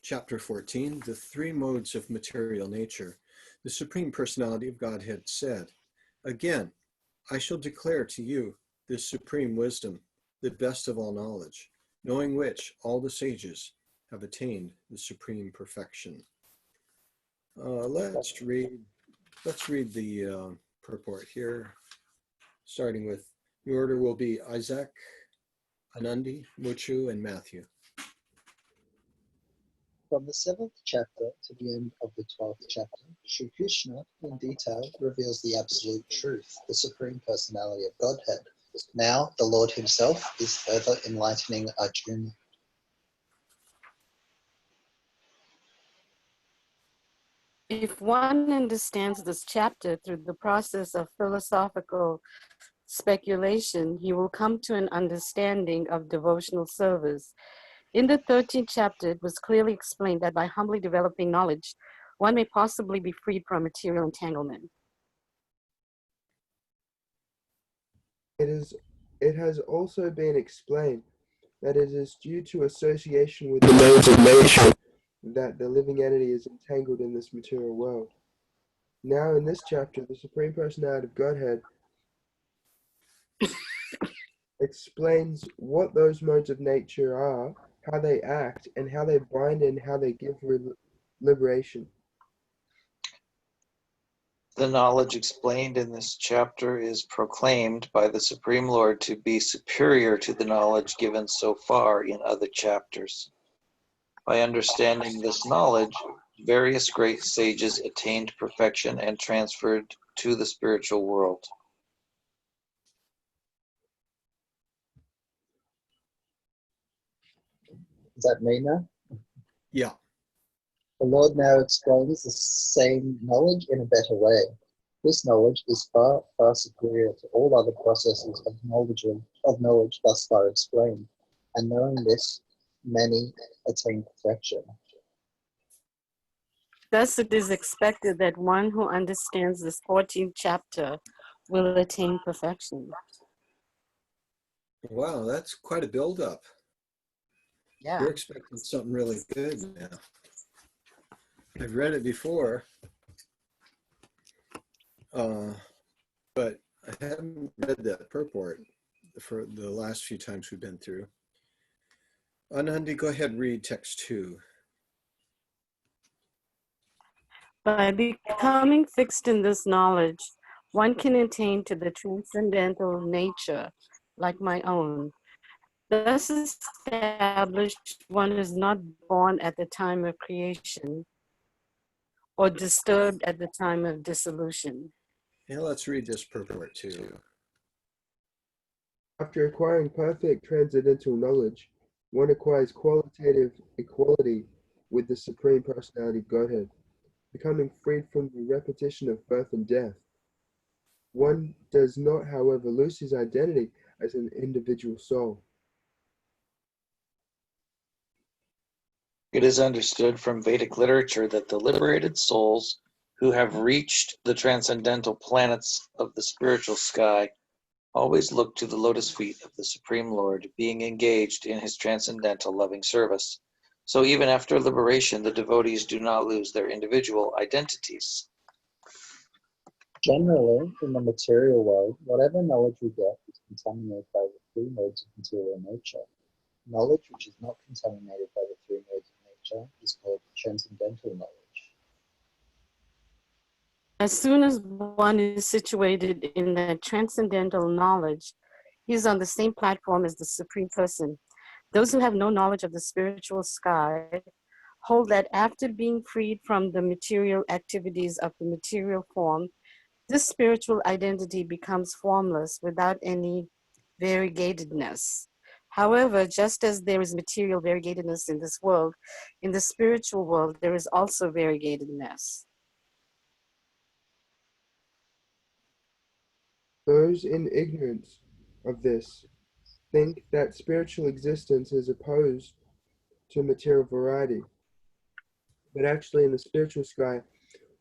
Chapter 14, the three modes of material nature. The Supreme Personality of Godhead said, "Again, I shall declare to you this supreme wisdom, the best of all knowledge, knowing which all the sages have attained the supreme perfection." Let's read the purport here, starting with, the order will be Isaac, Anandi, Muchu, and Matthew. From the 7th chapter to the end of the 12th chapter, Sri Krishna in detail reveals the absolute truth, the Supreme Personality of Godhead. Now, the Lord himself is further enlightening Arjuna. If one understands this chapter through the process of philosophical speculation, he will come to an understanding of devotional service. In the 13th chapter, it was clearly explained that by humbly developing knowledge, one may possibly be freed from material entanglement. It has also been explained that it is due to association with the modes of nature that the living entity is entangled in this material world. Now in this chapter, the Supreme Personality of Godhead explains what those modes of nature are, how they act, and how they bind and how they give liberation. The knowledge explained in this chapter is proclaimed by the Supreme Lord to be superior to the knowledge given so far in other chapters. By understanding this knowledge, various great sages attained perfection and transferred to the spiritual world. Is that me now? Yeah. The Lord now explains the same knowledge in a better way. This knowledge is far, far superior to all other processes of knowledge thus far explained, and knowing this, many attain perfection. Thus, it is expected that one who understands this 14th chapter will attain perfection. Wow, that's quite a build-up. Yeah. You're expecting something really good now. I've read it before, but I haven't read that purport for the last few times we've been through. Anandi, go ahead and read text 2. By becoming fixed in this knowledge, one can attain to the transcendental nature like my own. Thus established, one is not born at the time of creation or disturbed at the time of dissolution. Yeah, let's read this purport too. After acquiring perfect transcendental knowledge, one acquires qualitative equality with the Supreme Personality of Godhead, becoming freed from the repetition of birth and death. One does not, however, lose his identity as an individual soul. It is understood from Vedic literature that the liberated souls who have reached the transcendental planets of the spiritual sky always look to the lotus feet of the Supreme Lord, being engaged in his transcendental loving service. So even after liberation, the devotees do not lose their individual identities. Generally, in the material world, whatever knowledge we get is contaminated by the three modes of material nature. Knowledge which is not contaminated by the three modes of nature is called transcendental knowledge. As soon as one is situated in that transcendental knowledge, he is on the same platform as the Supreme Person. Those who have no knowledge of the spiritual sky hold that after being freed from the material activities of the material form, this spiritual identity becomes formless without any variegatedness. However, just as there is material variegatedness in this world, in the spiritual world, there is also variegatedness. Those in ignorance of this think that spiritual existence is opposed to material variety. But actually, in the spiritual sky,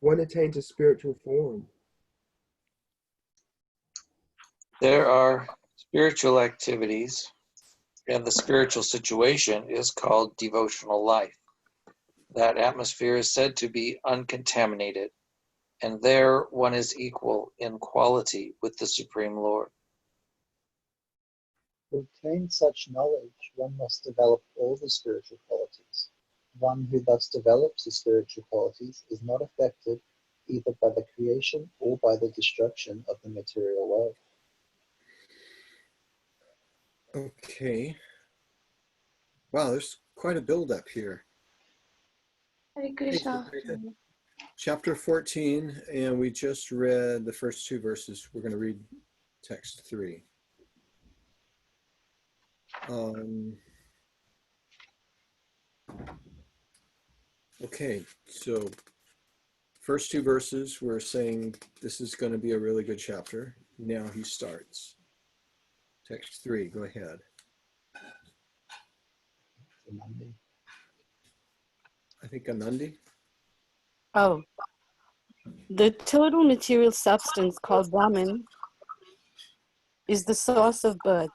one attains a spiritual form. There are spiritual activities, and the spiritual situation is called devotional life. That atmosphere is said to be uncontaminated, and there one is equal in quality with the Supreme Lord. To obtain such knowledge, one must develop all the spiritual qualities. One who thus develops the spiritual qualities is not affected either by the creation or by the destruction of the material world. Okay. Wow, there's quite a build-up here. Hare Hey, Krishna. Suparita. Chapter 14, and we just read the first two verses. We're going to read text 3. Okay, so first two verses, we're saying this is going to be a really good chapter. Now he starts. Text 3, go ahead. I think Anandi. Oh, the total material substance called Brahman is the source of birth,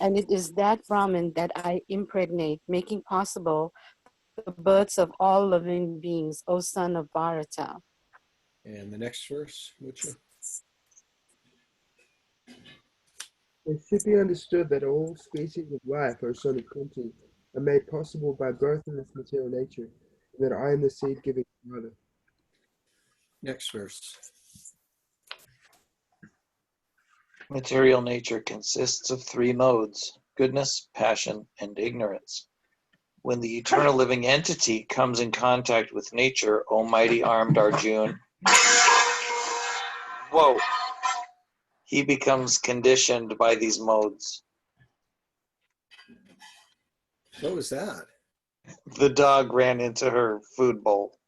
and it is that Brahman that I impregnate, making possible the births of all living beings, O son of Bharata. And the next verse, Mucha. It should be understood that all species of life, O son of Kunti, are made possible by birth in this material nature, and that I am the seed-giving Father. Next verse. Material nature consists of three modes: goodness, passion, and ignorance. When the eternal living entity comes in contact with nature, O mighty armed Arjun, whoa, he becomes conditioned by these modes. What was that? The dog ran into her food bowl.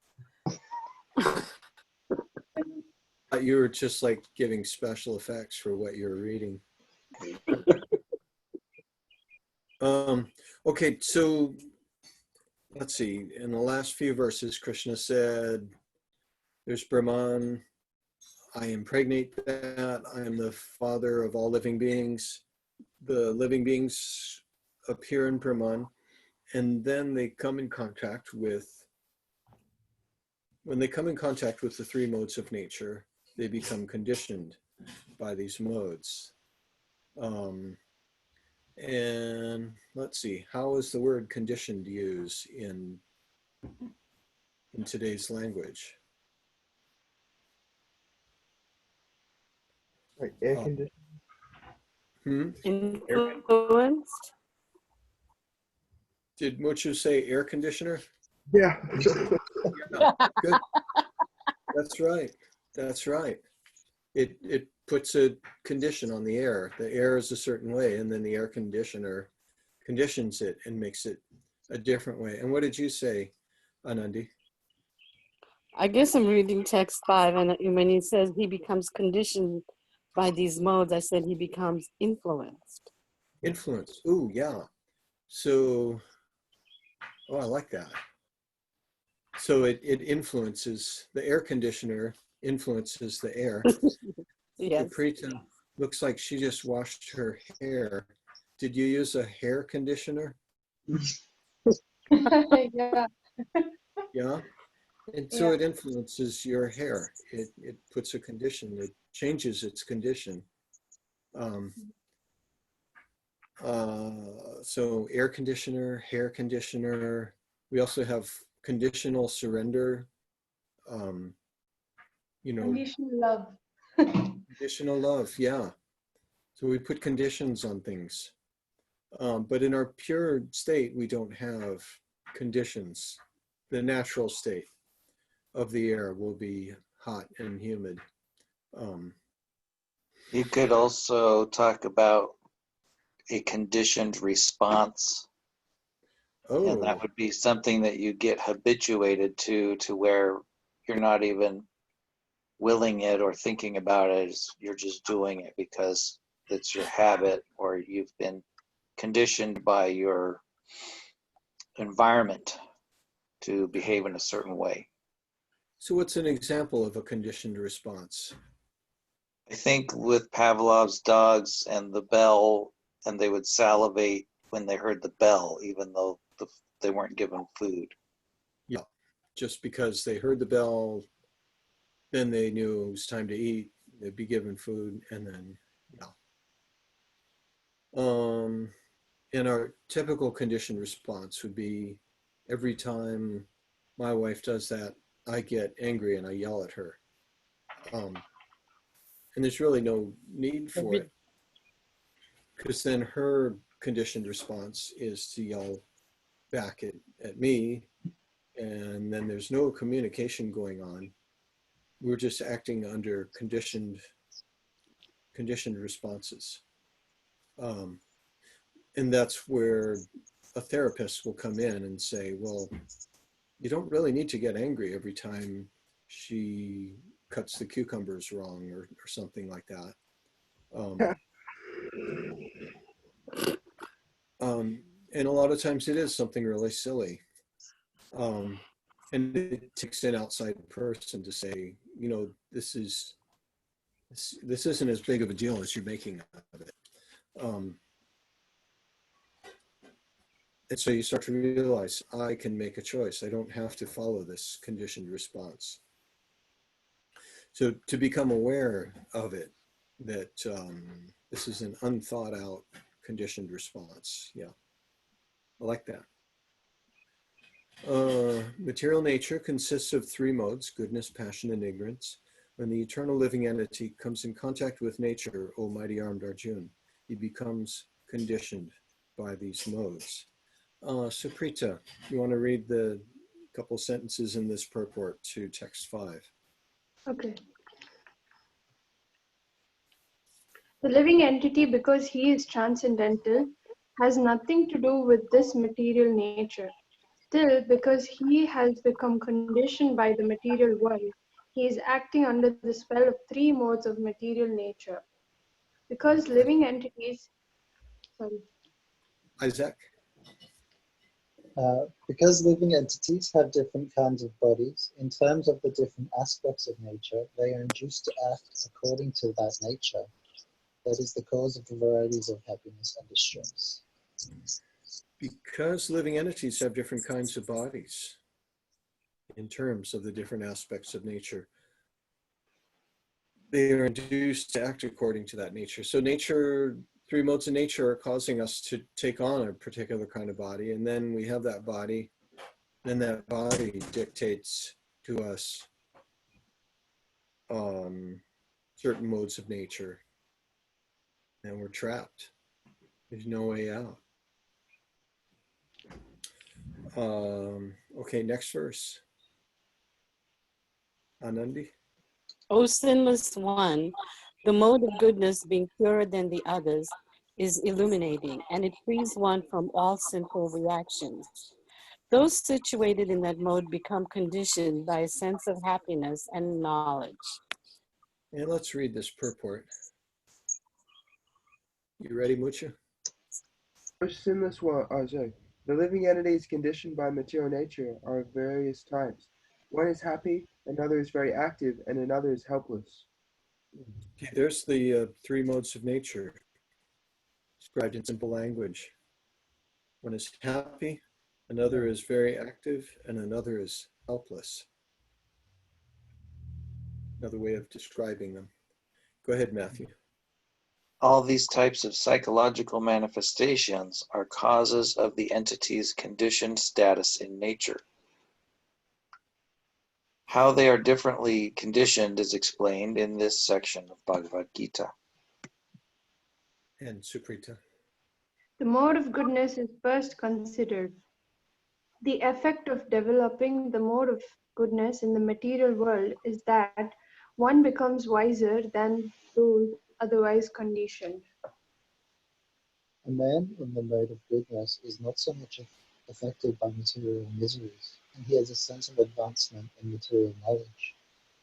You were just like giving special effects for what you were reading. Okay, so let's see. In the last few verses, Krishna said, there's Brahman, I impregnate that, I am the father of all living beings. The living beings appear in Brahman, and then they come in contact with, when they come in contact with the three modes of nature, they become conditioned by these modes. And let's see, how is the word conditioned used in today's language? Like air conditioning. Influenced? Did Muchu say air conditioner? Yeah. Yeah, good. That's right. That's right. It puts a condition on the air. The air is a certain way, and then the air conditioner conditions it and makes it a different way. And what did you say, Anandi? I guess I'm reading text 5, and when he says he becomes conditioned by these modes, I said he becomes influenced. Influence. Ooh, yeah. So, oh, I like that. So it influences, the air conditioner influences the air. Yes. Suprita looks like she just washed her hair. Did you use a hair conditioner? Yeah. Yeah. And so it influences your hair. It puts a condition. It changes its condition. So air conditioner, hair conditioner. We also have conditional surrender. Conditional love. Conditional love. Yeah. So we put conditions on things. But in our pure state, we don't have conditions. The natural state of the air will be hot and humid. You could also talk about a conditioned response. Oh, And that would be something that you get habituated to where you're not even willing it or thinking about it. You're just doing it because it's your habit, or you've been conditioned by your environment to behave in a certain way. so what's an example of a conditioned response? I think with Pavlov's dogs and the bell, and they would salivate when they heard the bell, even though they weren't given food. Yeah, just because they heard the bell, then they knew it was time to eat, they'd be given food, and then, yeah. And our typical conditioned response would be every time my wife does that, I get angry and I yell at her. And there's really no need for it, because then her conditioned response is to yell back at me, and then there's no communication going on. We're just acting under conditioned responses. And that's where a therapist will come in and say, well, you don't really need to get angry every time she cuts the cucumbers wrong or something like that. And a lot of times it is something really silly. And it takes an outside person to say, you know, this isn't as big of a deal as you're making of it. And so you start to realize, I can make a choice. I don't have to follow this conditioned response. So to become aware of it, that this is an unthought out conditioned response. Yeah, I like that. Material nature consists of three modes: goodness, passion, and ignorance. When the eternal living entity comes in contact with nature, O mighty armed Arjun, he becomes conditioned by these modes. Suprita, you want to read the couple sentences in this purport to text 5? Okay. The living entity, because he is transcendental, has nothing to do with this material nature. Still, because he has become conditioned by the material world, he is acting under the spell of three modes of material nature. Because living entities, Isaac? Because living entities have different kinds of bodies, in terms of the different aspects of nature, they are induced to act according to that nature. That is the cause of the varieties of happiness and distress. Because living entities have different kinds of bodies in terms of the different aspects of nature, they are induced to act according to that nature. So nature, three modes of nature are causing us to take on a particular kind of body, and then we have that body, then that body dictates to us certain modes of nature, and we're trapped. There's no way out. Okay, next verse. Anandi? O sinless one, the mode of goodness being purer than the others is illuminating, and it frees one from all sinful reactions. Those situated in that mode become conditioned by a sense of happiness and knowledge. And let's read this purport. You ready, Mucha? O sinless one, the living entities conditioned by material nature are of various types. One is happy, another is very active, and another is helpless. Okay, there's the three modes of nature described in simple language. One is happy, another is very active, and another is helpless. Another way of describing them. Go ahead, Matthew. All these types of psychological manifestations are causes of the entity's conditioned status in nature. How they are differently conditioned is explained in this section of Bhagavad Gita. And Suprita. the mode of goodness is first considered. The effect of developing the mode of goodness in the material world is that one becomes wiser than those otherwise conditioned. A man in the mode of goodness is not so much affected by material miseries, and he has a sense of advancement in material knowledge.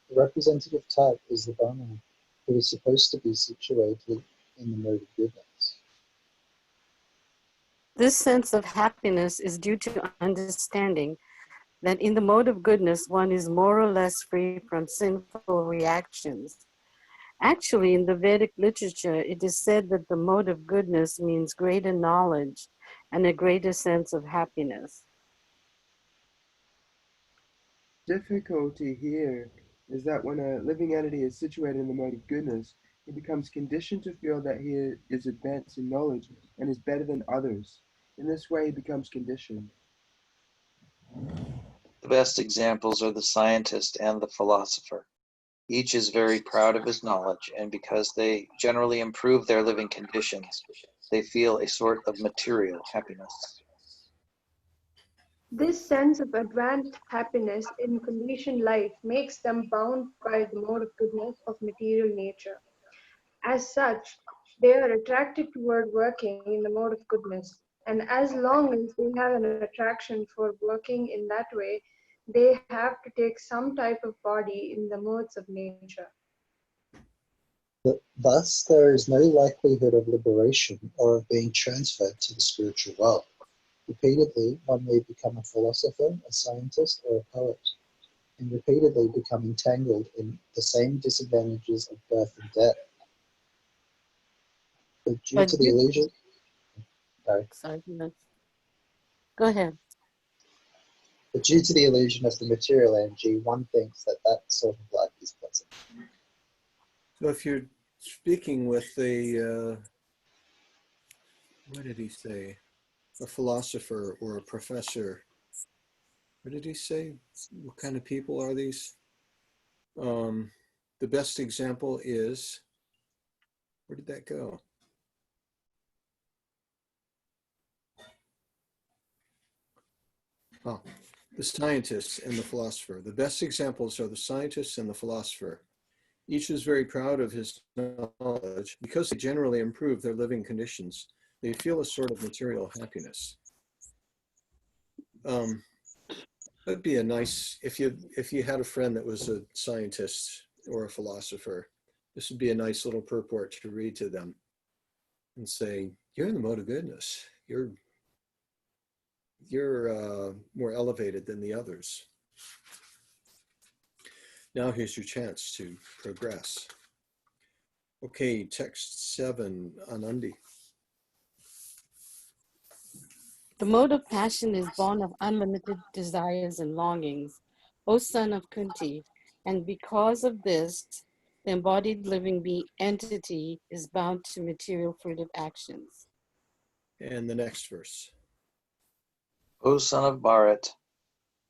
The representative type is the Brahmana, who is supposed to be situated in the mode of goodness. This sense of happiness is due to understanding that in the mode of goodness, one is more or less free from sinful reactions. Actually, in the Vedic literature, it is said that the mode of goodness means greater knowledge and a greater sense of happiness. difficulty here is that when a living entity is situated in the mode of goodness, he becomes conditioned to feel that he is advanced in knowledge and is better than others. In this way, he becomes conditioned. The best examples are the scientist and the philosopher. Each is very proud of his knowledge, and because they generally improve their living conditions, they feel a sort of material happiness. This sense of advanced happiness in conditioned life makes them bound by the mode of goodness of material nature. As such, they are attracted toward working in the mode of goodness, and as long as they have an attraction for working in that way, they have to take some type of body in the modes of nature. Thus, there is no likelihood of liberation or of being transferred to the spiritual world. Repeatedly, one may become a philosopher, a scientist, or a poet, and repeatedly become entangled in the same disadvantages of birth and death. But due to the illusion, Sorry, go ahead. but due to the illusion of the material energy, one thinks that that sort of life is pleasant. So if you're speaking with a, what did he say? A philosopher or a professor. What did he say? What kind of people are these? The best example is, where did that go? Oh, the scientist and the philosopher. The best examples are the scientist and the philosopher. Each is very proud of his knowledge. Because they generally improve their living conditions, they feel a sort of material happiness. That'd be a nice, if you had a friend that was a scientist or a philosopher, this would be a nice little purport to read to them and say, you're in the mode of goodness. You're more elevated than the others. Now here's your chance to progress. Okay, text 7, Anandi. The mode of passion is born of unlimited desires and longings, O son of Kunti, and because of this, the embodied living entity is bound to material fruitive actions. And the next verse. O son of Bharat,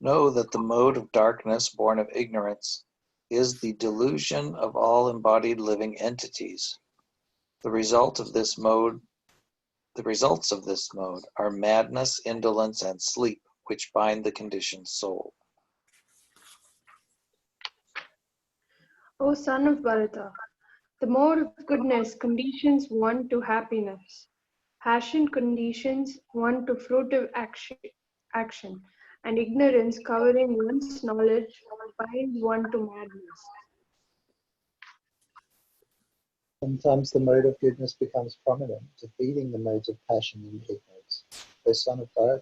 know that the mode of darkness born of ignorance is the delusion of all embodied living entities. The results of this mode are madness, indolence, and sleep, which bind the conditioned soul. O son of Bharata, the mode of goodness conditions one to happiness. Passion conditions one to fruitive action, and ignorance covering one's knowledge binds one to madness. Sometimes the mode of goodness becomes prominent, defeating the modes of passion and ignorance. O son of Bharat,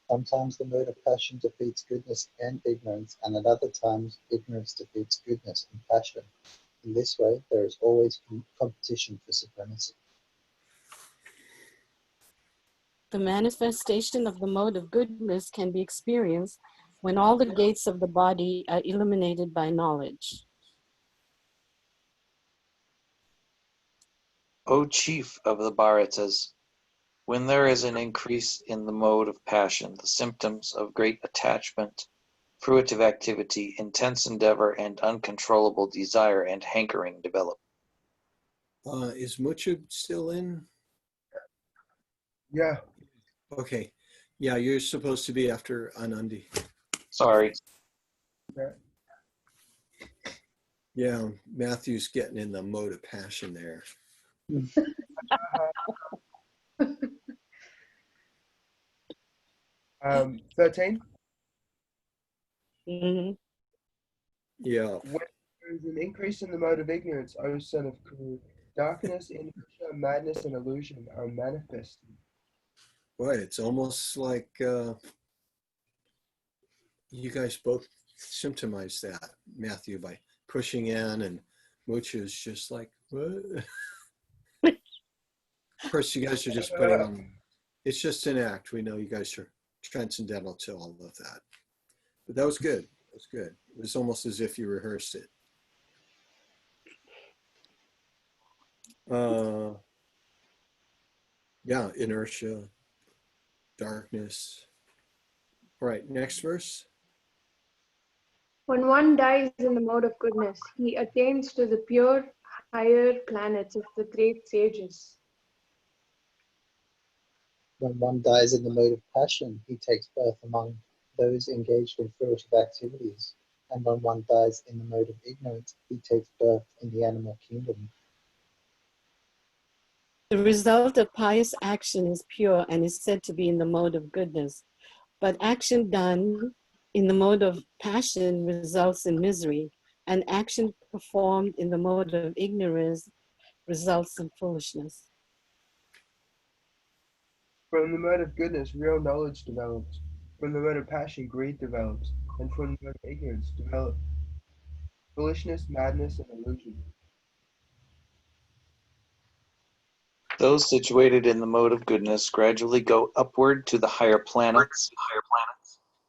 sometimes the mode of passion defeats goodness and ignorance, and at other times ignorance defeats goodness and passion. In this way, there is always competition for supremacy. The manifestation of the mode of goodness can be experienced when all the gates of the body are illuminated by knowledge. O chief of the Bharatas, when there is an increase in the mode of passion, the symptoms of great attachment, fruitive activity, intense endeavor, and uncontrollable desire and hankering develop. Is Mucha still in? Yeah. Okay. Yeah, you're supposed to be after Anandi. Sorry. Yeah, Matthew's getting in the mode of passion there. 13. Mm-hmm. Yeah. When there is an increase in the mode of ignorance, O son of Kuru, darkness, inertia, madness, and illusion are manifested. Boy, it's almost like you guys both symptomize that, Matthew, by pushing in, and Mucha's just like, what? Of course, you guys are just putting on, it's just an act. We know you guys are transcendental to all of that. But that was good. was good. It was almost as if you rehearsed it. Yeah, inertia, darkness. All right, next verse. When one dies in the mode of goodness, he attains to the pure, higher planets of the great sages. When one dies in the mode of passion, he takes birth among those engaged in fruitive activities. And when one dies in the mode of ignorance, he takes birth in the animal kingdom. The result of pious action is pure and is said to be in the mode of goodness. But action done in the mode of passion results in misery, and action performed in the mode of ignorance results in foolishness. From the mode of goodness, real knowledge develops. From the mode of passion, greed develops. And from the mode of ignorance develop foolishness, madness, and illusion. Those situated in the mode of goodness gradually go upward to the higher planets.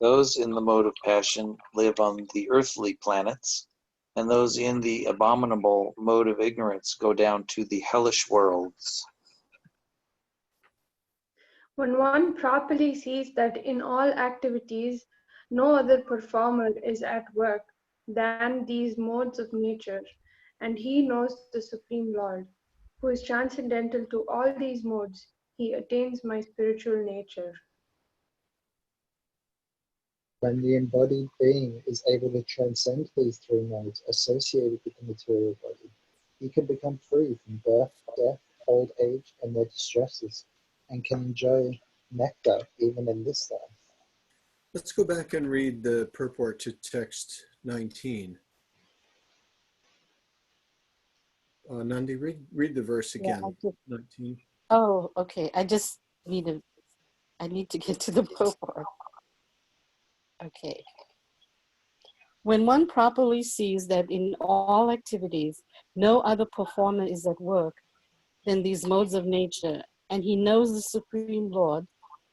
Those in the mode of passion live on the earthly planets, and those in the abominable mode of ignorance go down to the hellish worlds. When one properly sees that in all activities no other performer is at work than these modes of nature, and he knows the Supreme Lord, who is transcendental to all these modes, he attains my spiritual nature. When the embodied being is able to transcend these three modes associated with the material body, he can become free from birth, death, old age, and their distresses, and can enjoy nectar even in this life. Let's go back and read the purport to text 19. Nandi, read the verse again. Yeah, 19. oh, okay. I need to get to the purport. Okay. When one properly sees that in all activities no other performer is at work than these modes of nature, and he knows the Supreme Lord,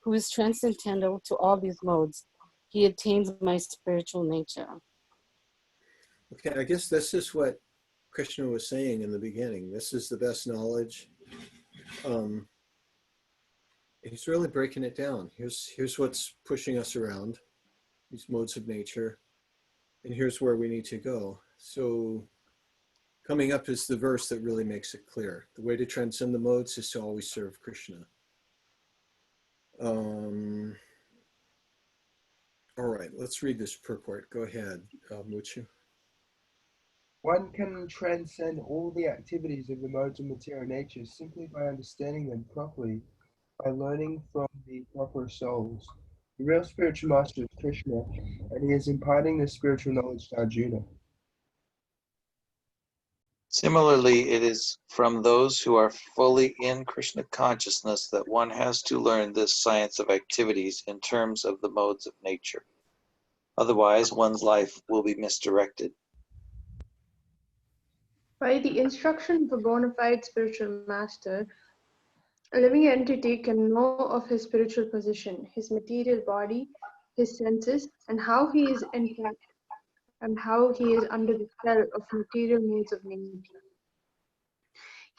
who is transcendental to all these modes, he attains my spiritual nature. Okay, I guess this is what Krishna was saying in the beginning. This is the best knowledge. He's really breaking it down. Here's what's pushing us around, these modes of nature, and here's where we need to go. So coming up is the verse that really makes it clear. The way to transcend the modes is to always serve Krishna. All right, let's read this purport. Go ahead, Muchu. One can transcend all the activities of the modes of material nature simply by understanding them properly, by learning from the proper souls. The real spiritual master is Krishna, and he is imparting this spiritual knowledge to Arjuna. Similarly, it is from those who are fully in Krishna consciousness that one has to learn this science of activities in terms of the modes of nature. Otherwise, one's life will be misdirected. By the instruction of a bona fide spiritual master, a living entity can know of his spiritual position, his material body, his senses, and how he is entrapped and how he is under the spell of material modes of nature.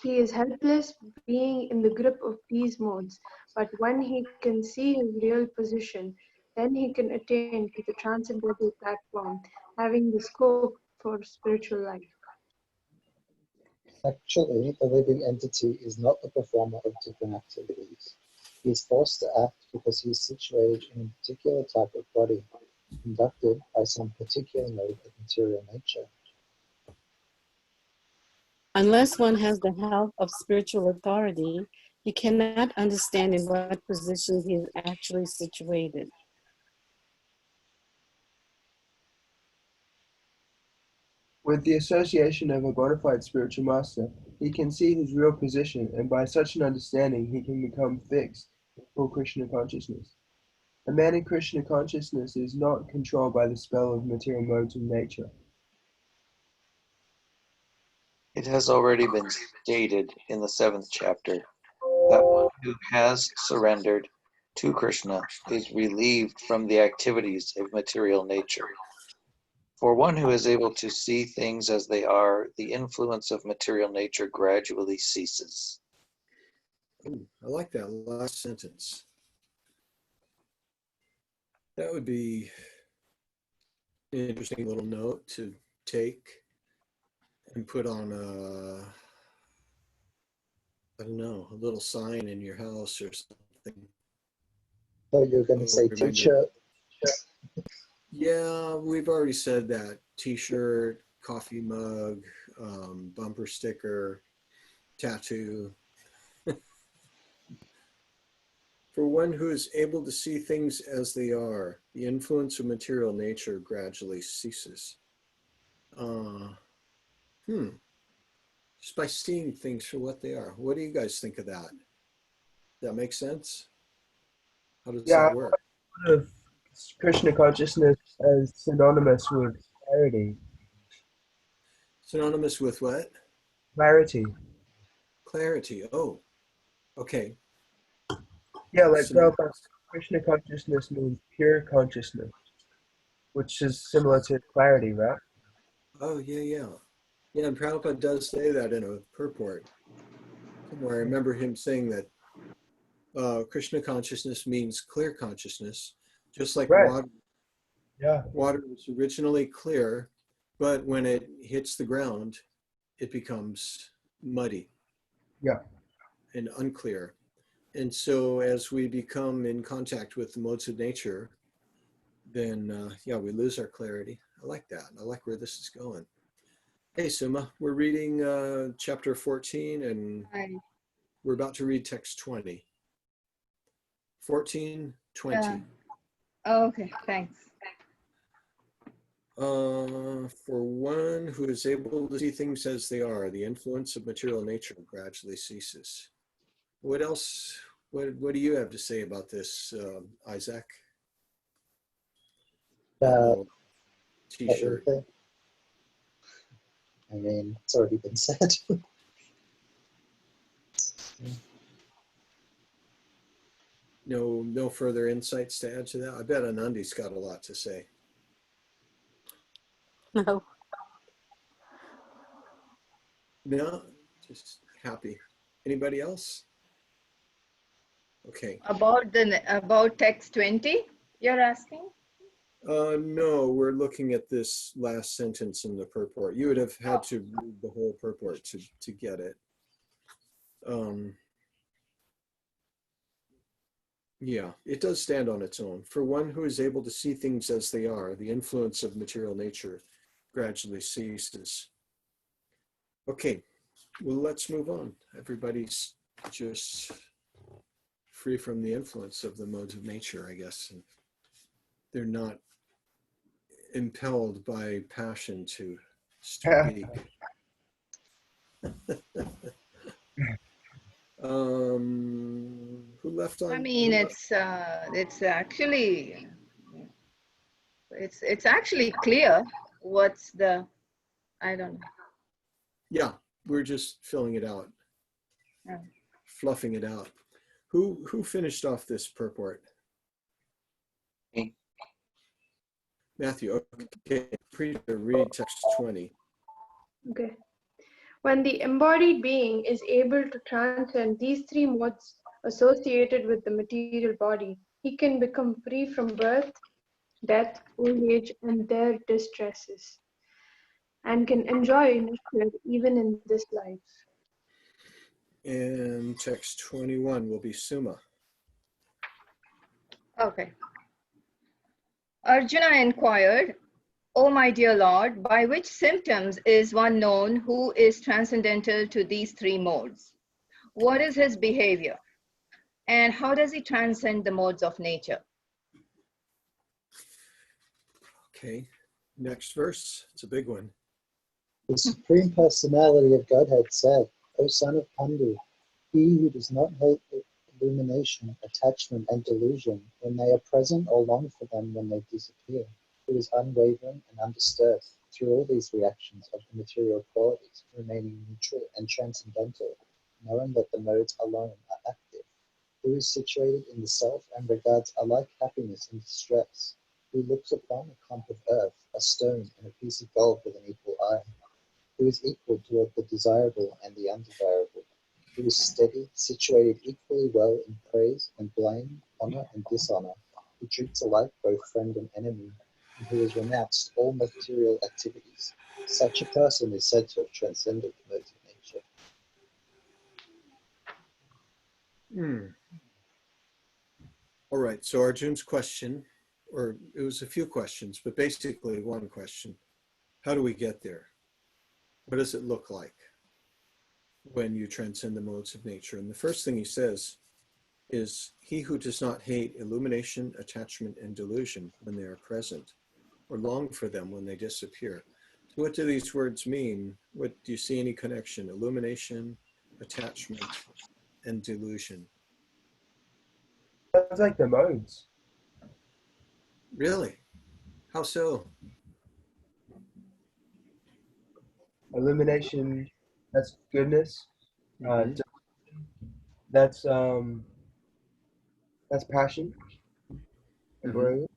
He is helpless being in the grip of these modes, but when he can see his real position, then he can attain to the transcendental platform, having the scope for spiritual life. Actually, the living entity is not the performer of different activities. He is forced to act because he is situated in a particular type of body, conducted by some particular mode of material nature. Unless one has the help of spiritual authority, he cannot understand in what position he is actually situated. With the association of a bona fide spiritual master, he can see his real position, and by such an understanding, he can become fixed in full Krishna consciousness. A man in Krishna consciousness is not controlled by the spell of material modes of nature. It has already been stated in the 7th chapter that one who has surrendered to Krishna is relieved from the activities of material nature. For one who is able to see things as they are, the influence of material nature gradually ceases. Ooh, I like that last sentence. That would be an interesting little note to take and put on a, I don't know, a little sign in your house or something. So you're going to say Remember. t-shirt? Yeah, we've already said that. T-shirt, coffee mug, bumper sticker, tattoo. For one who is able to see things as they are, the influence of material nature gradually ceases. Just by seeing things for what they are. What do you guys think of that? Does that make sense? How does Yeah, that work? I thought of Krishna consciousness as synonymous with clarity. Synonymous with what? Clarity. Clarity. Oh, okay. Yeah, like Synonymous. Prabhupada, Krishna consciousness means pure consciousness, which is similar to clarity, right? Oh, yeah, yeah. Yeah, and Prabhupada does say that in a purport. Somewhere I remember him saying that Krishna consciousness means clear consciousness, just like Right. water. Yeah. Water is originally clear, but when it hits the ground, it becomes muddy Yeah. and unclear. And so as we become in contact with the modes of nature, then yeah, we lose our clarity. I like that. I like where this is going. Hey, Suma, we're reading chapter 14 and Hi. we're about to read text 20. 14, 20. Okay, thanks. For one who is able to see things as they are, the influence of material nature gradually ceases. What else? What do you have to say about this, Isaac? T-shirt. Everything. I mean, it's already been said. No further insights to add to that. I bet Anandi's got a lot to say. No. No, just happy. Anybody else? Okay. About text 20, you're asking? No, we're looking at this last sentence in the purport. You would have had to read the whole purport to get it. Yeah, it does stand on its own. For one who is able to see things as they are, the influence of material nature gradually ceases. Okay, well, let's move on. Everybody's just free from the influence of the modes of nature, I guess. And they're not impelled by passion to speak. Who left on? I mean, it's actually clear what's the, I don't know. Yeah, we're just filling it out, Yeah. fluffing it out. Who finished off this purport? Me. Matthew. Okay, read text 20. Okay. When the embodied being is able to transcend these three modes associated with the material body, he can become free from birth, death, old age, and their distresses, and can enjoy nature even in this life. And text 21 will be Suma. Okay. Arjuna inquired, "O my dear Lord, by which symptoms is one known who is transcendental to these three modes? What is his behavior? And how does he transcend the modes of nature?" Okay, next verse. It's a big one. The Supreme Personality of Godhead said, O son of Pandu, he who does not hate illumination, attachment, and delusion when they are present or long for them when they disappear, who is unwavering and undisturbed through all these reactions of the material qualities, remaining neutral and transcendental, knowing that the modes alone are active, who is situated in the self and regards alike happiness and distress, who looks upon a clump of earth, a stone, and a piece of gold with an equal eye, who is equal toward the desirable and the undesirable, who is steady, situated equally well in praise and blame, honor and dishonor, who treats alike both friend and enemy, and who has renounced all material activities. Such a person is said to have transcended the modes of nature. All right, so Arjun's question, or it was a few questions, but basically one question. How do we get there? What does it look like when you transcend the modes of nature? And the first thing he says is, he who does not hate illumination, attachment, and delusion when they are present, or long for them when they disappear. So what do these words mean? What do you see any connection? Illumination, attachment, and delusion. Sounds like the modes. Really? How so? Illumination, that's goodness. Mhm. That's passion and Mhm. brilliance.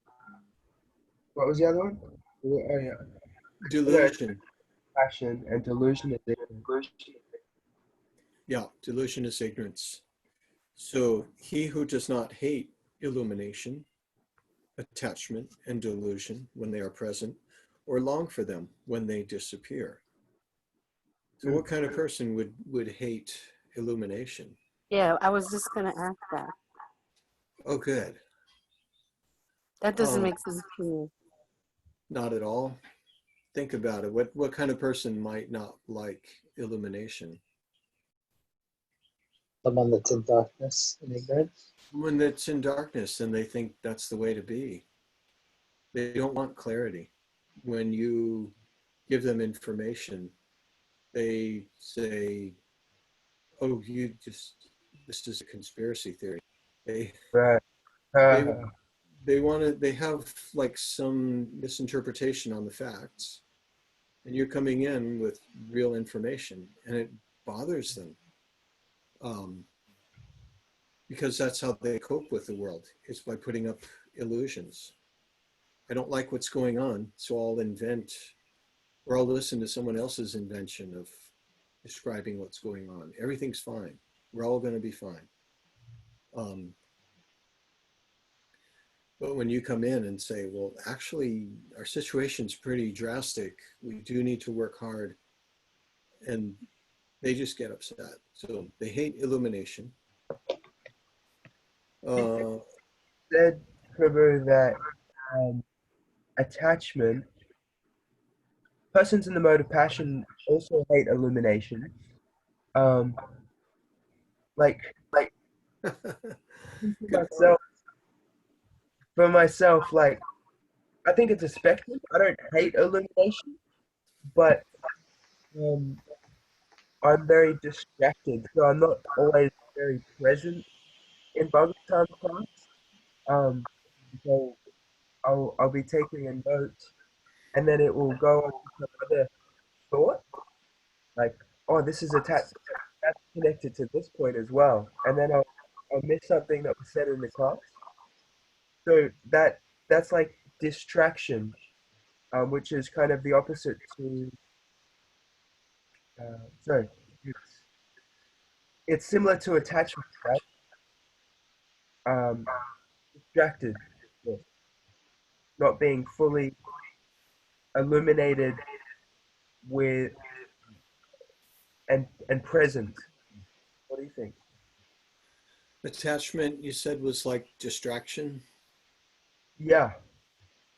What was the other one? Oh yeah, no, Delusion. passion and delusion is ignorance. Yeah, delusion is ignorance. So he who does not hate illumination, attachment, and delusion when they are present, or long for them when they disappear. So what kind of person would hate illumination? Yeah, I was just going to ask that. Oh, good. That doesn't make sense to me. Not at all. Think about it. What kind of person might not like illumination? Someone that's in darkness and ignorance. When it's in darkness and they think that's the way to be. They don't want clarity. When you give them information, they say, "Oh, this is a conspiracy theory." They Right. they they want to. They have like some misinterpretation on the facts, and you're coming in with real information, and it bothers them, um, because that's how they cope with the world. It's by putting up illusions. I don't like what's going on, so I'll invent, or I'll listen to someone else's invention of describing what's going on. Everything's fine. We're all going to be fine. Um, but when you come in and say, well, actually, our situation's pretty drastic. We do need to work hard. And they just get upset. So they hate illumination. Said, Prabhu, that attachment, persons in the mode of passion also hate illumination. Like Good point. For myself, like I think it's a spectrum. I don't hate illumination, but um, I'm very distracted, so I'm not always very present in Bhagavatam class. So I'll be taking a note, and then it will go on to some other thought, like, oh, this is attached, that's connected to this point as well, and then I'll miss something that was said in the class. So that's like distraction, which is kind of the opposite to sorry, it's similar to attachment, right? Distracted, yes, not being fully illuminated with and present. What do you think? Attachment, you said, was like distraction. Yeah,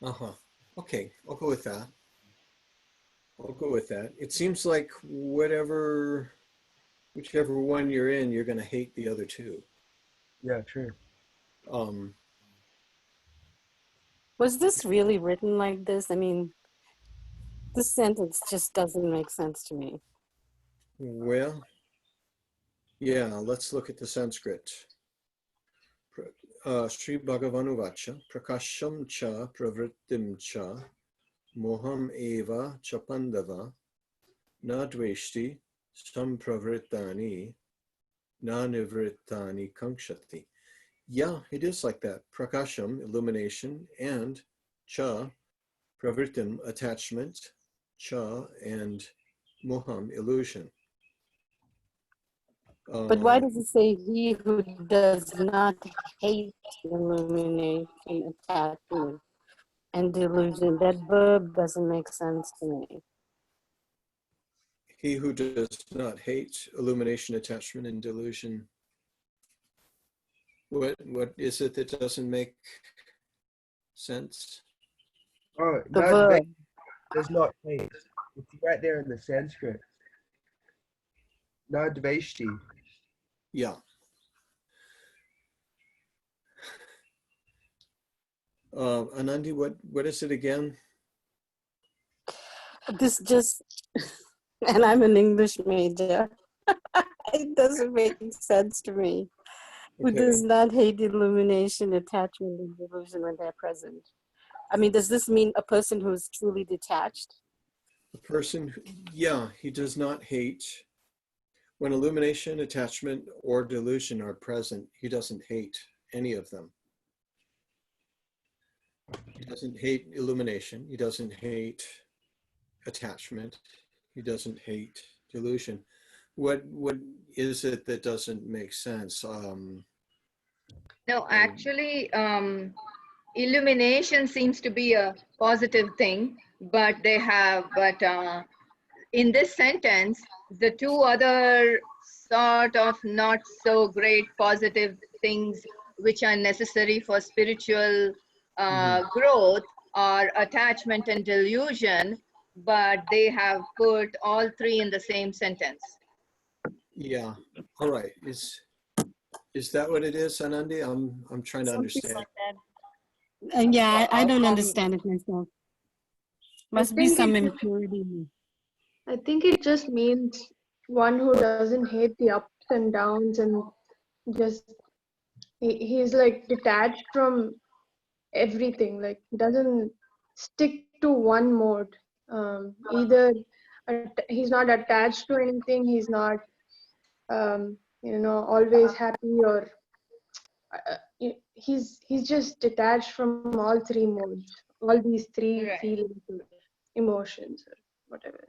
Uh-huh. Okay, I'll go with that. I'll go with that. It seems like whichever one you're in, you're going to hate the other two. yeah, true. Um, Was this really written like this? I mean, this sentence just doesn't make sense to me. well, yeah, let's look at the Sanskrit. Sri Bhagavanuvacha, Prakasham cha pravrittim cha, moham eva chapandava, na dveshti sampravrittani, na nivrittani kankshati. Yeah, it is like that. Prakasham, illumination, and cha, pravritim, attachment, cha, and moham, illusion. But why does it say he who does not hate illumination, attachment, and delusion? That verb doesn't make sense to me. He who does not hate illumination, attachment, and delusion. What is it that doesn't make sense? Oh, The verb. does not hate. It's right there in the Sanskrit. Nadveshti. Yeah. Anandi, what is it again? This just, and I'm an English major. It doesn't make sense to me. Who Okay. does not hate illumination, attachment, and delusion when they're present? I mean, does this mean a person who's truly detached? A person, yeah, he does not hate. When illumination, attachment, or delusion are present, he doesn't hate any of them. He doesn't hate illumination. He doesn't hate attachment. He doesn't hate delusion. What is it that doesn't make sense? No, actually, illumination seems to be a positive thing, but in this sentence, the two other sort of not so great positive things which are necessary for spiritual growth are attachment and delusion, but they have put all three in the same sentence. Yeah. All right. Is that what it is, Anandi? I'm trying to Something understand. like that. Yeah, I don't understand it myself. Must be some impurity. I think it just means one who doesn't hate the ups and downs and just he's like detached from everything. Like he doesn't stick to one mode. Either he's not attached to anything. He's not always happy, or he's just detached from all three modes, all these three Right. feelings or emotions or whatever.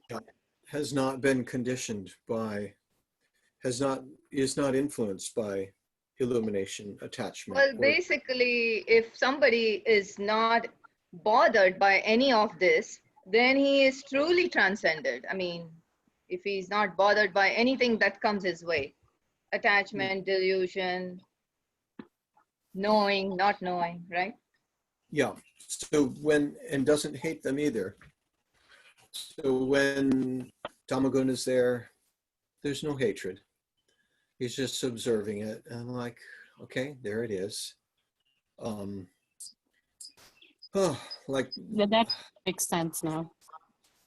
Has not been conditioned by, is not influenced by illumination, attachment. Well, basically, if somebody is not bothered by any of this, then he is truly transcended. I mean, if he's not bothered by anything that comes his way, attachment, delusion, knowing, not knowing, right? Yeah. So and doesn't hate them either. So when Damaguna is there, there's no hatred. He's just observing it. And I'm like, okay, there it is. Like, Yeah, that makes sense now.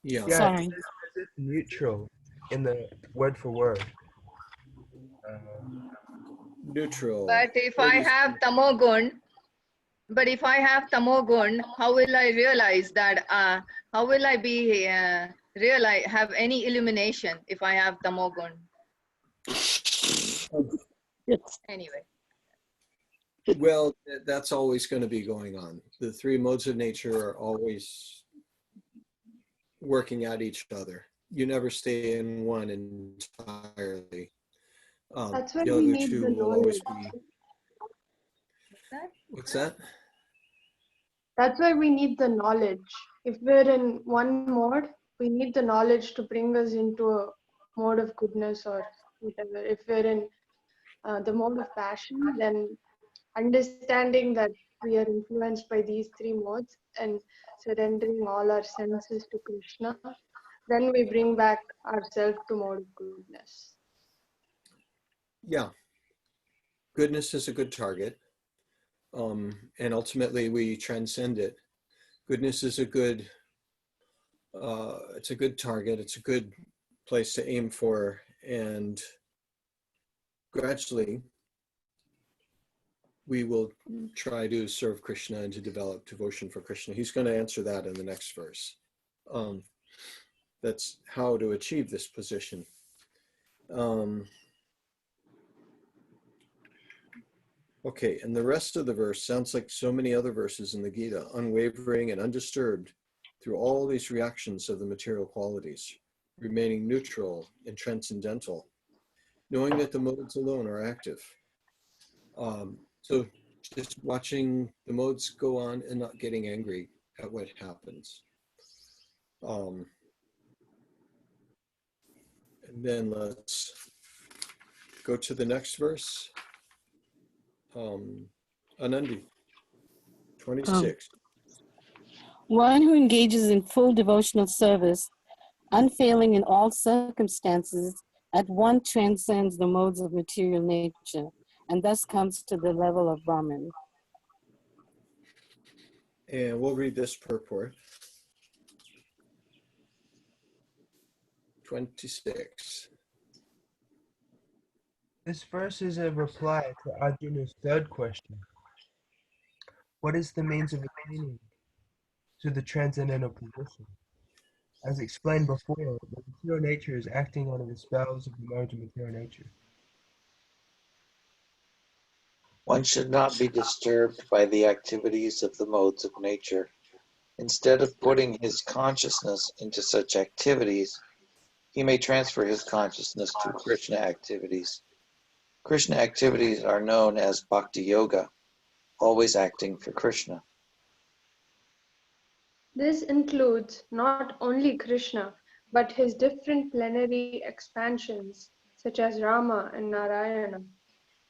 yeah. Yeah, Sorry. it's neutral in the word for word. Neutral. But if I have tamogun, how will I realize that? How will I be have any illumination if I have tamogun? Anyway. Well, that's always going to be going on. The three modes of nature are always working at each other. You never stay in one entirely. That's why The we other need two the will always knowledge. be. What's that? That's why we need the knowledge. If we're in one mode, we need the knowledge to bring us into a mode of goodness or whatever. If we're in the mode of passion, then understanding that we are influenced by these three modes and surrendering all our senses to Krishna, then we bring back ourselves to mode of goodness. Yeah. Goodness is a good target. And ultimately we transcend it. Goodness is it's a good target. It's a good place to aim for. And gradually we will try to serve Krishna and to develop devotion for Krishna. He's going to answer that in the next verse. That's how to achieve this position. Okay, and the rest of the verse sounds like so many other verses in the Gita, unwavering and undisturbed through all these reactions of the material qualities, remaining neutral and transcendental, knowing that the modes alone are active. So just watching the modes go on and not getting angry at what happens. And then let's go to the next verse. Anandi, 26. One who engages in full devotional service, unfailing in all circumstances, at once transcends the modes of material nature, and thus comes to the level of Brahman. And we'll read this purport. 26. This verse is a reply to Arjuna's third question. What is the means of attaining to the transcendental position? As explained before, the material nature is acting under the spells of the modes of material nature. One should not be disturbed by the activities of the modes of nature. Instead of putting his consciousness into such activities, he may transfer his consciousness to Krishna activities. Krishna activities are known as Bhakti Yoga, always acting for Krishna. This includes not only Krishna, but his different plenary expansions, such as Rama and Narayana.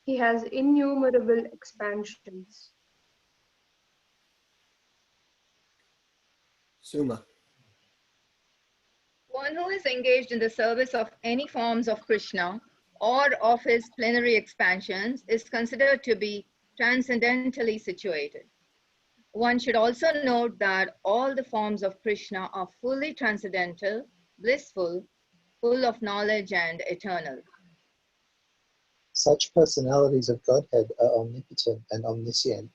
He has innumerable expansions. Suma. One who is engaged in the service of any forms of Krishna or of his plenary expansions is considered to be transcendentally situated. One should also note that all the forms of Krishna are fully transcendental, blissful, full of knowledge and eternal. Such personalities of Godhead are omnipotent and omniscient,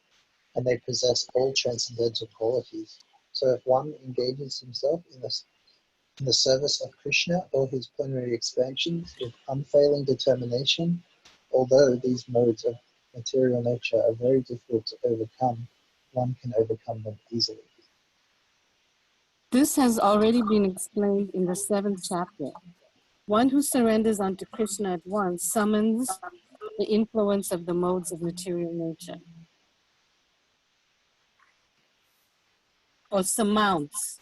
and they possess all transcendental qualities. So if one engages himself in the service of Krishna or his plenary expansions with unfailing determination, although these modes of material nature are very difficult to overcome, one can overcome them easily. This has already been explained in the 7th chapter. One who surrenders unto Krishna at once summons the influence of the modes of material nature. Or surmounts.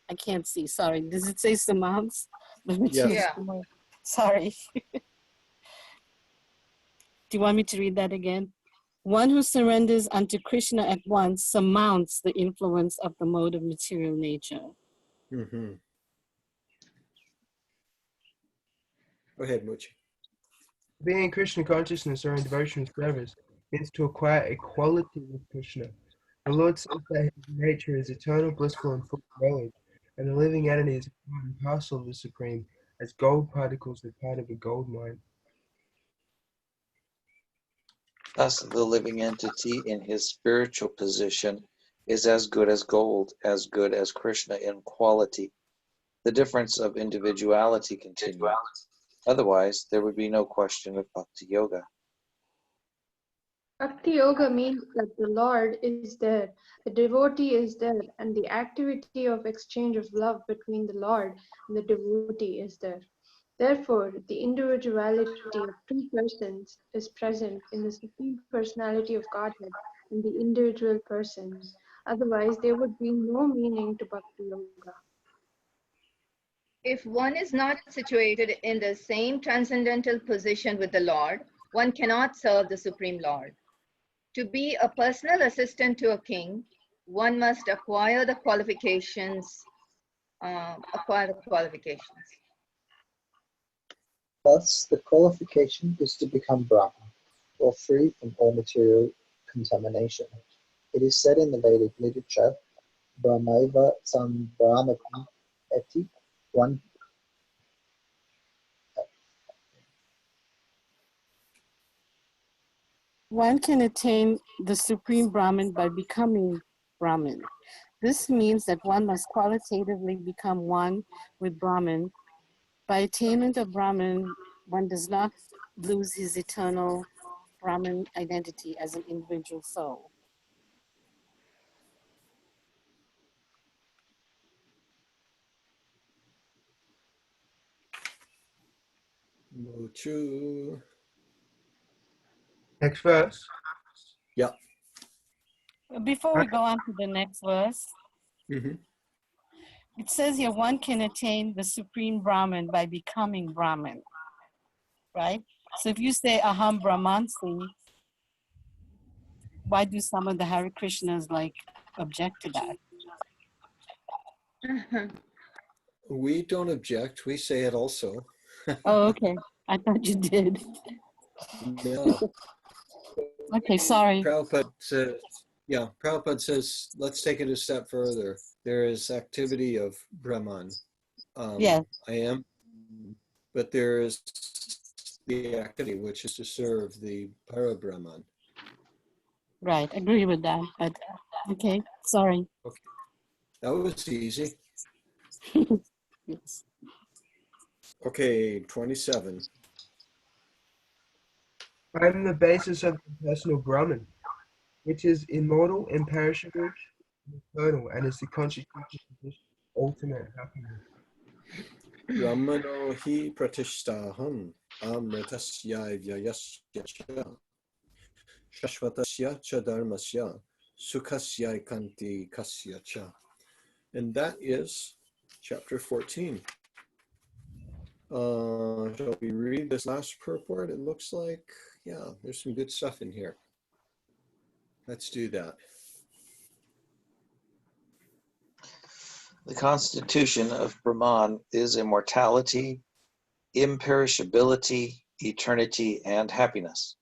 I can't see, sorry. Does it say surmounts? Let me Yes. choose the word. Sorry. Do you want me to read that again? One who surrenders unto Krishna at once surmounts the influence of the mode of material nature. Mm-hmm. Go ahead, Muchi. Being in Krishna consciousness or in devotional service is to acquire equality with Krishna. The Lord says that his nature is eternal, blissful, and full of knowledge, and the living entity is part and parcel of the Supreme, as gold particles are part of a gold mine. Thus, the living entity in his spiritual position is as good as gold, as good as Krishna in quality. The difference of individuality continues. Otherwise, there would be no question of Bhakti Yoga. Bhakti Yoga means that the Lord is there, the devotee is there, and the activity of exchange of love between the Lord and the devotee is there. Therefore, the individuality of two persons is present in the Supreme Personality of Godhead and the individual person. Otherwise, there would be no meaning to Bhakti Yoga. If one is not situated in the same transcendental position with the Lord, one cannot serve the Supreme Lord. To be a personal assistant to a king, one must acquire the qualifications. Thus, the qualification is to become Brahman, or free from all material contamination. It is said in the Vedic literature, Brahmaiva Sambrahmati Eti, One can attain the Supreme Brahman by becoming Brahman. This means that one must qualitatively become one with Brahman. By attainment of Brahman, one does not lose his eternal Brahman identity as an individual soul. Mochu. Next verse. Yeah. Before we go on to the next verse, Mhm. it says here one can attain the supreme Brahman by becoming Brahman, right? So if you say Aham Brahmansi, why do some of the Hare Krishnas like object to that? We don't object. We say it also. Oh, okay. I thought you did. No. Okay, sorry. Prabhupada says, yeah, Prabhupada says, let's take it a step further. There is activity of Brahman. Yes. I am, but there is the activity which is to serve the Parabrahman. Right, agree with that. But okay, sorry. Okay. That was easy. Yes. Okay, 27. I am the basis of the personal Brahman, which is immortal, imperishable, and eternal, and is the constitution of this ultimate happiness. Brahmano hi pratishtaham amritasya vyayasya cha shashvatasya cha dharmasya sukhasya kanti kasya cha. And that is chapter 14. Shall we read this last purport? It looks like, yeah, there's some good stuff in here. Let's do that. The constitution of Brahman is immortality, imperishability, eternity, and happiness.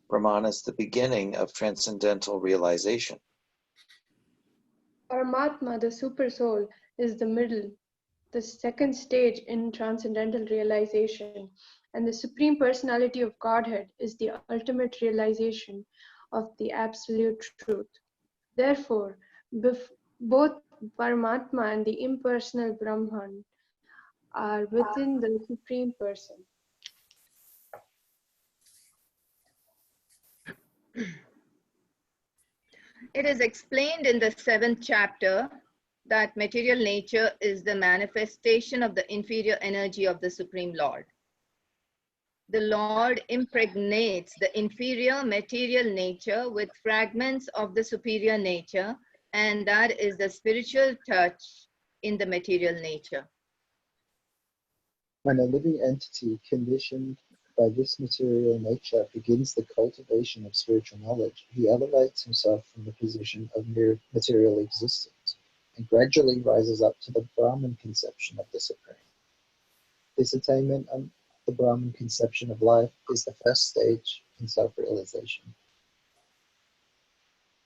Brahman is the beginning of transcendental realization. Paramatma, the super soul, is the middle, the second stage in transcendental realization, and the Supreme Personality of Godhead is the ultimate realization of the absolute truth. Therefore, both Paramatma and the impersonal Brahman are within the Supreme Person. It is explained in the 7th chapter that material nature is the manifestation of the inferior energy of the Supreme Lord. The Lord impregnates the inferior material nature with fragments of the superior nature, and that is the spiritual touch in the material nature. When a living entity conditioned by this material nature begins the cultivation of spiritual knowledge, he elevates himself from the position of mere material existence and gradually rises up to the Brahman conception of the Supreme. This attainment of the Brahman conception of life is the first stage in self-realization.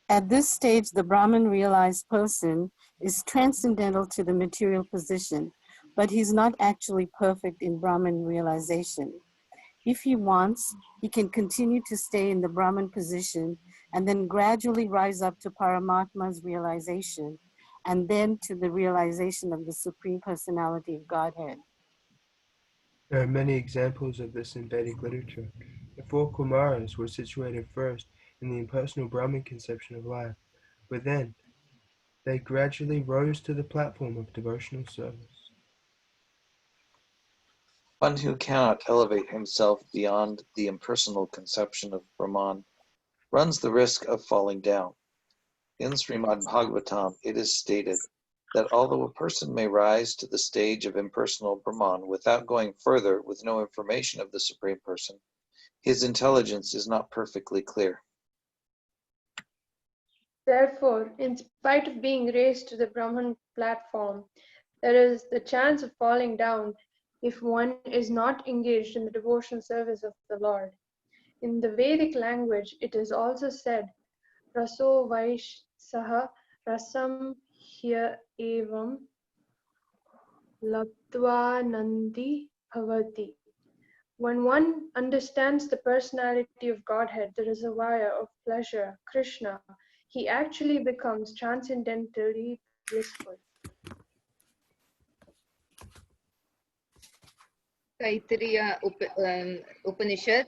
At this stage, the Brahman realized person is transcendental to the material position, but he's not actually perfect in Brahman realization. If he wants, he can continue to stay in the Brahman position and then gradually rise up to Paramatma's realization and then to the realization of the Supreme Personality of Godhead. There are many examples of this in Vedic literature. The 4 Kumaras were situated first in the impersonal Brahman conception of life, but then they gradually rose to the platform of devotional service. One who cannot elevate himself beyond the impersonal conception of Brahman runs the risk of falling down. In Srimad Bhagavatam, it is stated that although a person may rise to the stage of impersonal Brahman without going further with no information of the Supreme Person, his intelligence is not perfectly clear. Therefore, in spite of being raised to the Brahman platform, there is the chance of falling down if one is not engaged in the devotional service of the Lord. In the Vedic language, it is also said, Raso Vaishsaha Rasam Hya Evam Labdva Nandi Bhavati. When one understands the personality of Godhead, the reservoir of pleasure, Krishna, he actually becomes transcendentally blissful. Taittiriya Upanishad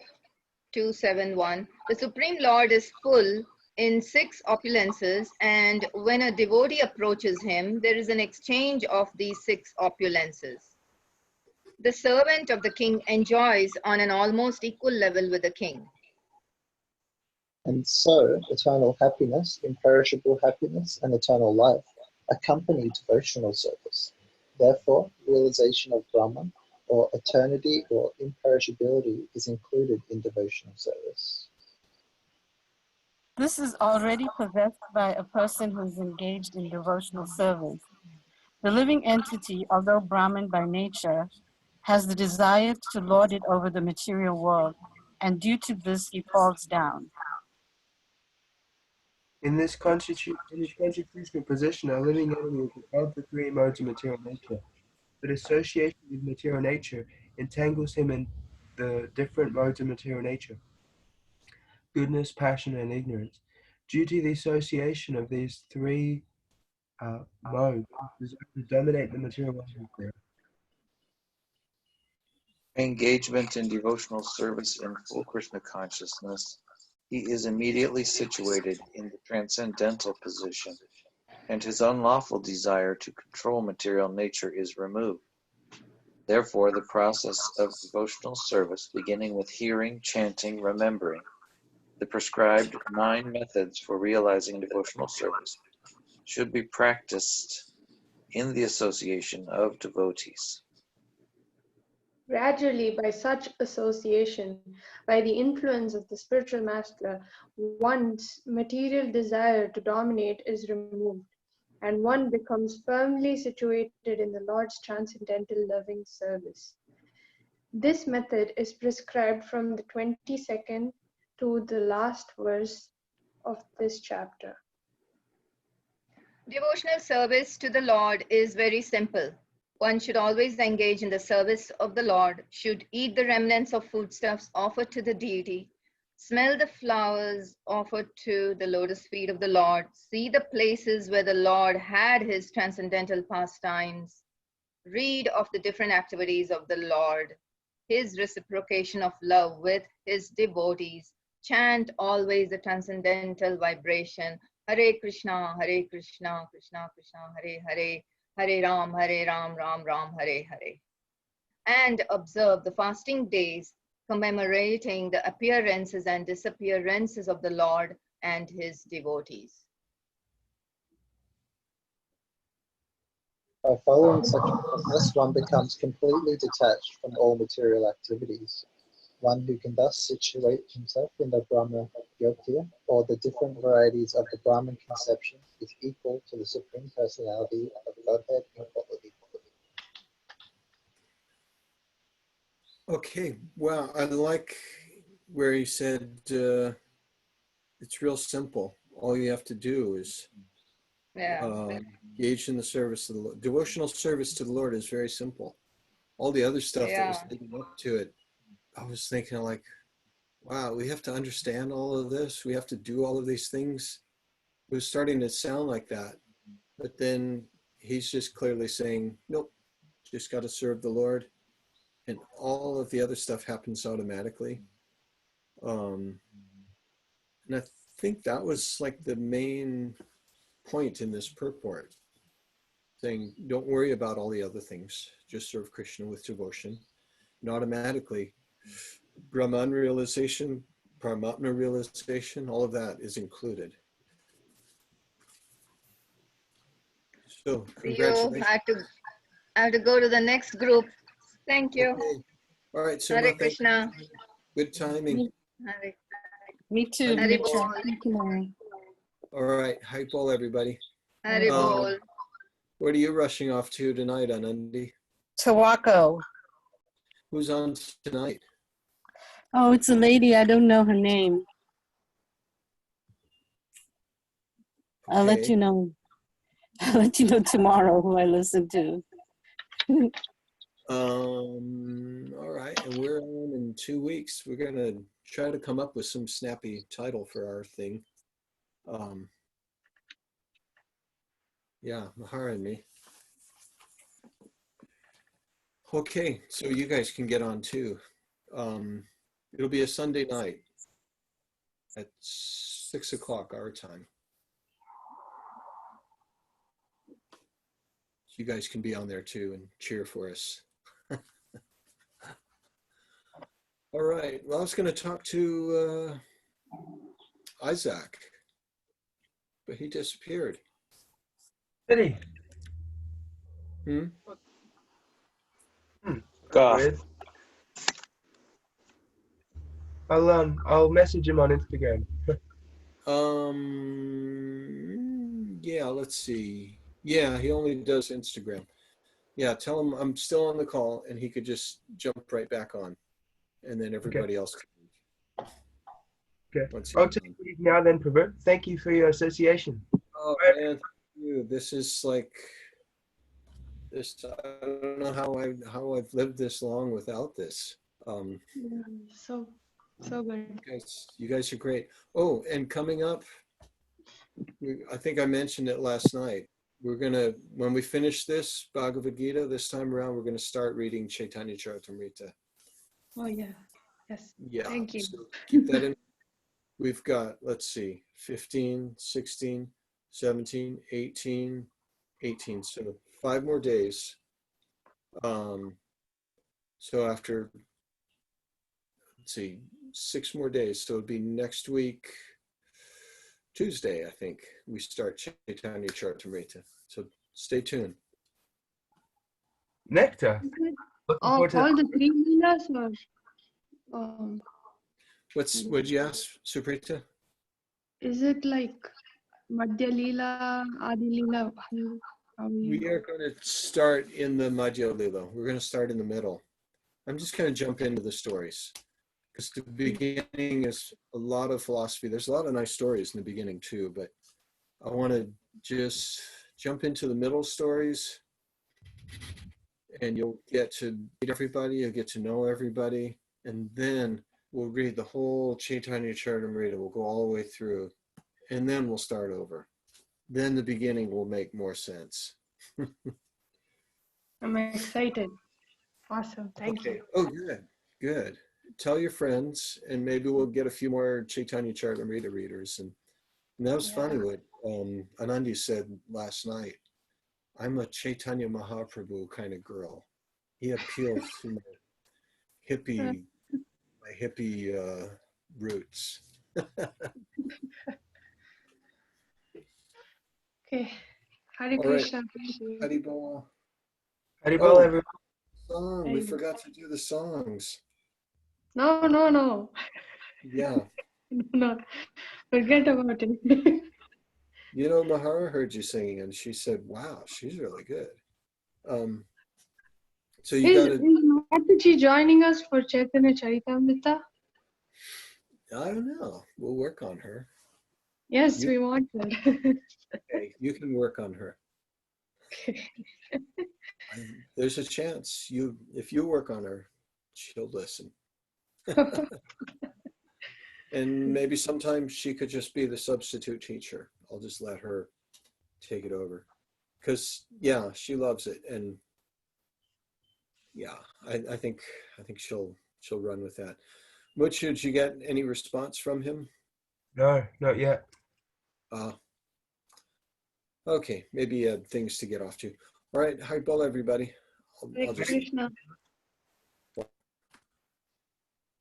271. The Supreme Lord is full in 6 opulences, and when a devotee approaches him, there is an exchange of these 6 opulences. The servant of the king enjoys on an almost equal level with the king. And so, eternal happiness, imperishable happiness, and eternal life accompany devotional service. Therefore, realization of Brahman, or eternity or imperishability, is included in devotional service. This is already possessed by a person who is engaged in devotional service. The living entity, although Brahman by nature, has the desire to lord it over the material world, and due to this he falls down. In this constitutional position, our living enemy is above the 3 modes of material nature, but association with material nature entangles him in the different modes of material nature: goodness, passion, and ignorance. Due to the association of these 3 modes, his desire to dominate the material world is there. Engagement in devotional service in full Krishna consciousness, he is immediately situated in the transcendental position, and his unlawful desire to control material nature is removed. Therefore, the process of devotional service, beginning with hearing, chanting, remembering, the prescribed 9 methods for realizing devotional service, should be practiced in the association of devotees. Gradually, by such association, by the influence of the spiritual master, one's material desire to dominate is removed, and one becomes firmly situated in the Lord's transcendental loving service. This method is prescribed from the 22nd to the last verse of this chapter. Devotional service to the Lord is very simple. One should always engage in the service of the Lord, should eat the remnants of foodstuffs offered to the deity, smell the flowers offered to the lotus feet of the Lord, see the places where the Lord had his transcendental pastimes, read of the different activities of the Lord, his reciprocation of love with his devotees, chant always the transcendental vibration, Hare Krishna, Krishna Krishna, Hare Hare, Hare Ram, Ram Ram, Hare Hare. And observe the fasting days commemorating the appearances and disappearances of the Lord and his devotees. By following such a process, one becomes completely detached from all material activities. One who can thus situate himself in the Brahma Yogya, or the different varieties of the Brahman conception, is equal to the Supreme Personality of Godhead in quality. Okay, well, I like where he said it's real simple. All you have to do is engage in the service of the Lord. Devotional service to the Lord is very simple. All the other stuff that was leading up to it, I was thinking like, wow, we have to understand all of this. We have to do all of these things. It was starting to sound like that. But then he's just clearly saying, nope, just got to serve the Lord. And all of the other stuff happens automatically. And I think that was like the main point in this purport, saying, don't worry about all the other things. Just serve Krishna with devotion. And automatically, Brahman realization, Paramatma realization, all of that is included. So, congratulations. I have to go to the next group. Thank you. Okay. All right, Suma, Hare Krishna. Good timing. Hare, Me too. Hare Me Bol. too. Thank you, Mary. All right, hi Paul, everybody. Hare Bol. What are you rushing off to tonight, Anandi? Tawako. Who's on tonight? Oh, it's a lady. I don't know her name. I'll let you know. I'll let you know tomorrow who I listen to. All right, and we're on in 2 weeks. We're gonna try to come up with some snappy title for our thing. Yeah, Mahara and me. Okay, so you guys can get on too. It'll be a Sunday night at 6 o'clock our time. You guys can be on there too and cheer for us. All right. Well, I was going to talk to Isaac, but he disappeared. Did he? God. Weird. I'll message him on Instagram. Yeah, let's see. Yeah, he only does Instagram. Yeah, tell him I'm still on the call and he could just jump right back on. And then everybody else can. Okay. Once I'll he's take on. leave now then, Prabhu. Thank you for your association. Oh man, thank you. This is like this. I don't know how I've lived this long without this. Yeah, so good. You guys are great. Oh, and coming up, I think I mentioned it last night. We're gonna, when we finish this Bhagavad Gita this time around, we're gonna start reading Chaitanya Charitamrita. Oh yeah. Yes. Yeah. Thank you. So keep that in. We've got, let's see, 15, 16, 17, 18, 18. So 5 more days. So after, let's see, 6 more days. So it'd be next week, Tuesday, I think, we start Chaitanya Charitamrita. So stay tuned. Nectar. Looking All forward to the 3 leelas or What'd you ask, Suprita? is it like Madhya Leela, Adi Leela? We are going to start in the Madhya Lila. We're going to start in the middle. I'm just going to jump into the stories because the beginning is a lot of philosophy. There's a lot of nice stories in the beginning too, but I want to just jump into the middle stories and you'll get to meet everybody, you'll get to know everybody, and then we'll read the whole Chaitanya Charitamrita. We'll go all the way through, and then we'll start over. Then the beginning will make more sense. I'm excited. Awesome. Thank you. Oh, good, good. Tell your friends, and maybe we'll get a few more Chaitanya Charitamrita readers. And that was funny what Anandi said last night. I'm a Chaitanya Mahaprabhu kind of girl. He appeals to my hippie roots. Okay. Hare All right. Krishna. Thank you. Haribol. Haribol, everyone. Song. We forgot to do the songs. No. Yeah. No. Forget about it. You know, Mahara heard you singing and she said, wow, she's really good. So you Is got to, Mataji joining us for Chaitanya Charitamrita? I don't know. We'll work on her. Yes, we want her. Okay, you can work on her. There's a chance if you work on her, she'll listen. And maybe sometimes she could just be the substitute teacher. I'll just let her take it over. Because yeah, she loves it. And yeah, I think she'll run with that. What should you get any response from him? No, not yet. Okay, maybe you had things to get off to. All right, Haribol, everybody. Hare Krishna.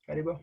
Haribol.